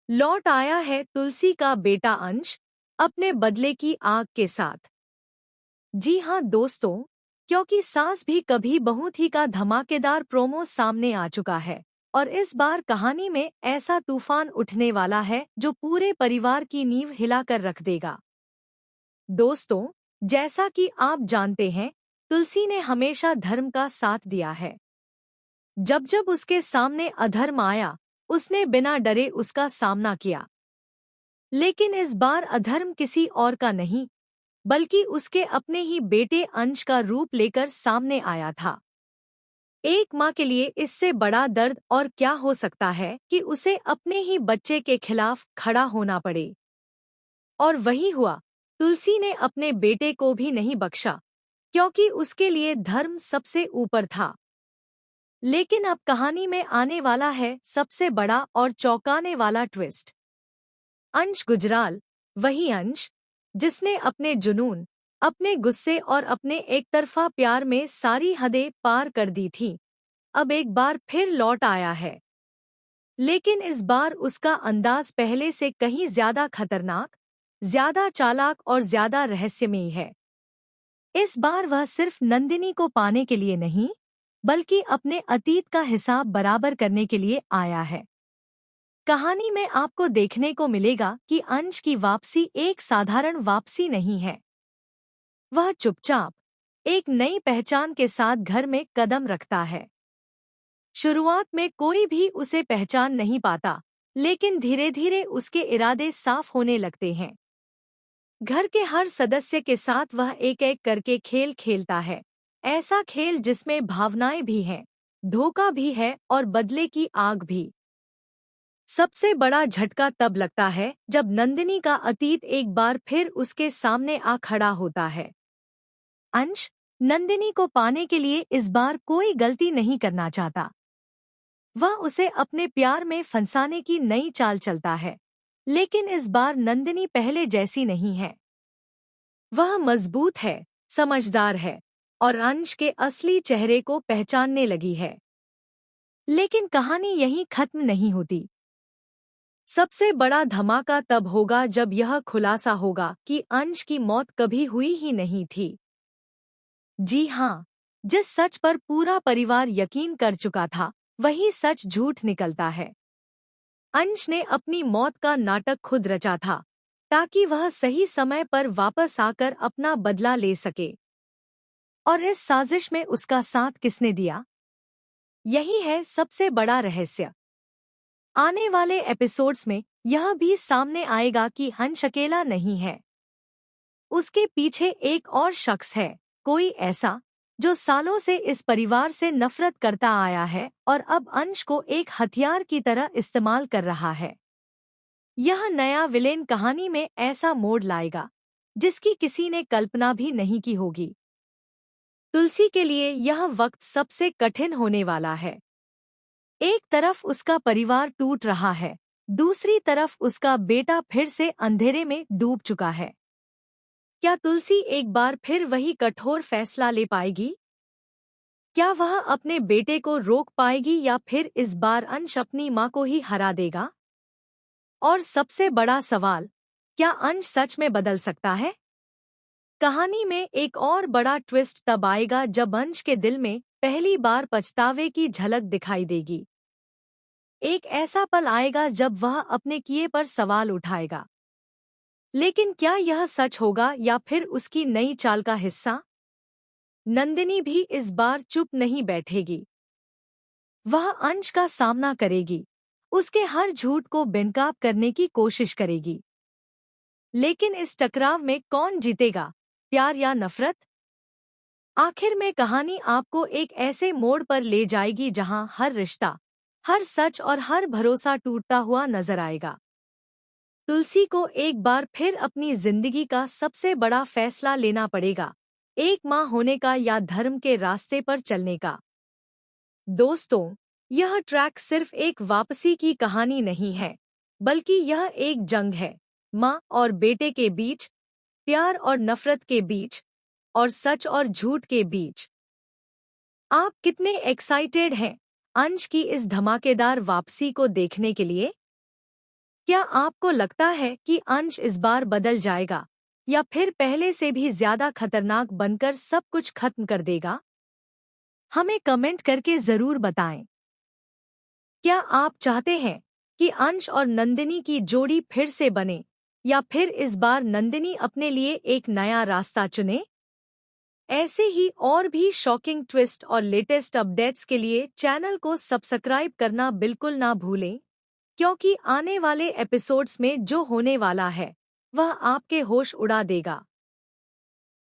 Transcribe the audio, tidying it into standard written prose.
लौट आया है तुलसी का बेटा अंश अपने बदले की आग के साथ। जी हाँ दोस्तों, क्योंकि सास भी कभी बहू थी का धमाकेदार प्रोमो सामने आ चुका है और इस बार कहानी में ऐसा तूफान उठने वाला है जो पूरे परिवार की नींव हिलाकर रख देगा। दोस्तों, जैसा कि आप जानते हैं, तुलसी ने हमेशा धर्म का साथ दिया है। जब जब उसके सामने अधर्म आया, उसने बिना डरे उसका सामना किया। लेकिन इस बार अधर्म किसी और का नहीं, बल्कि उसके अपने ही बेटे अंश का रूप लेकर सामने आया था। एक माँ के लिए इससे बड़ा दर्द और क्या हो सकता है कि उसे अपने ही बच्चे के खिलाफ खड़ा होना पड़े। और वही हुआ, तुलसी ने अपने बेटे को भी नहीं बख्शा, क्योंकि उसके लिए धर्म सबसे ऊपर था। लेकिन अब कहानी में आने वाला है सबसे बड़ा और चौंकाने वाला ट्विस्ट। अंश गुजराल, वही अंश जिसने अपने जुनून, अपने गुस्से और अपने एकतरफा प्यार में सारी हदें पार कर दी थी, अब एक बार फिर लौट आया है। लेकिन इस बार उसका अंदाज पहले से कहीं ज्यादा खतरनाक, ज्यादा चालाक और ज्यादा रहस्यमयी है। इस बार वह सिर्फ नंदिनी को पाने के लिए नहीं, बल्कि अपने अतीत का हिसाब बराबर करने के लिए आया है। कहानी में आपको देखने को मिलेगा कि अंश की वापसी एक साधारण वापसी नहीं है। वह चुपचाप एक नई पहचान के साथ घर में कदम रखता है। शुरुआत में कोई भी उसे पहचान नहीं पाता, लेकिन धीरे धीरे उसके इरादे साफ होने लगते हैं। घर के हर सदस्य के साथ वह एक एक करके खेल खेलता है, ऐसा खेल जिसमें भावनाएं भी हैं, धोखा भी है और बदले की आग भी। सबसे बड़ा झटका तब लगता है जब नंदिनी का अतीत एक बार फिर उसके सामने आ खड़ा होता है। अंश नंदिनी को पाने के लिए इस बार कोई गलती नहीं करना चाहता। वह उसे अपने प्यार में फंसाने की नई चाल चलता है, लेकिन इस बार नंदिनी पहले जैसी नहीं है। वह मजबूत है, समझदार है और अंश के असली चेहरे को पहचानने लगी है। लेकिन कहानी यहीं खत्म नहीं होती। सबसे बड़ा धमाका तब होगा जब यह खुलासा होगा कि अंश की मौत कभी हुई ही नहीं थी। जी हाँ, जिस सच पर पूरा परिवार यकीन कर चुका था, वही सच झूठ निकलता है। अंश ने अपनी मौत का नाटक खुद रचा था, ताकि वह सही समय पर वापस आकर अपना बदला ले सके। और इस साजिश में उसका साथ किसने दिया? यही है सबसे बड़ा रहस्य। आने वाले एपिसोड्स में यह भी सामने आएगा कि अंश अकेला नहीं है। उसके पीछे एक और शख्स है, कोई ऐसा जो सालों से इस परिवार से नफरत करता आया है और अब अंश को एक हथियार की तरह इस्तेमाल कर रहा है। यह नया विलेन कहानी में ऐसा मोड़ लाएगा जिसकी किसी ने कल्पना भी नहीं की होगी। तुलसी के लिए यह वक्त सबसे कठिन होने वाला है। एक तरफ उसका परिवार टूट रहा है, दूसरी तरफ उसका बेटा फिर से अंधेरे में डूब चुका है। क्या तुलसी एक बार फिर वही कठोर फैसला ले पाएगी? क्या वह अपने बेटे को रोक पाएगी या फिर इस बार अंश अपनी मां को ही हरा देगा? और सबसे बड़ा सवाल, क्या अंश सच में बदल सकता है? कहानी में एक और बड़ा ट्विस्ट तब आएगा जब अंश के दिल में पहली बार पछतावे की झलक दिखाई देगी। एक ऐसा पल आएगा जब वह अपने किए पर सवाल उठाएगा। लेकिन क्या यह सच होगा या फिर उसकी नई चाल का हिस्सा? नंदिनी भी इस बार चुप नहीं बैठेगी। वह अंश का सामना करेगी, उसके हर झूठ को बेनकाब करने की कोशिश करेगी। लेकिन इस टकराव में कौन जीतेगा, प्यार या नफरत? आखिर में कहानी आपको एक ऐसे मोड़ पर ले जाएगी जहां हर रिश्ता, हर सच और हर भरोसा टूटता हुआ नजर आएगा। तुलसी को एक बार फिर अपनी जिंदगी का सबसे बड़ा फैसला लेना पड़ेगा, एक मां होने का या धर्म के रास्ते पर चलने का। दोस्तों, यह ट्रैक सिर्फ एक वापसी की कहानी नहीं है, बल्कि यह एक जंग है, माँ और बेटे के बीच, प्यार और नफरत के बीच, और सच और झूठ के बीच। आप कितने एक्साइटेड हैं अंश की इस धमाकेदार वापसी को देखने के लिए? क्या आपको लगता है कि अंश इस बार बदल जाएगा या फिर पहले से भी ज्यादा खतरनाक बनकर सब कुछ खत्म कर देगा? हमें कमेंट करके जरूर बताएं। क्या आप चाहते हैं कि अंश और नंदिनी की जोड़ी फिर से बने या फिर इस बार नंदिनी अपने लिए एक नया रास्ता चुने? ऐसे ही और भी शॉकिंग ट्विस्ट और लेटेस्ट अपडेट्स के लिए चैनल को सब्सक्राइब करना बिल्कुल ना भूलें, क्योंकि आने वाले एपिसोड्स में जो होने वाला है वह आपके होश उड़ा देगा।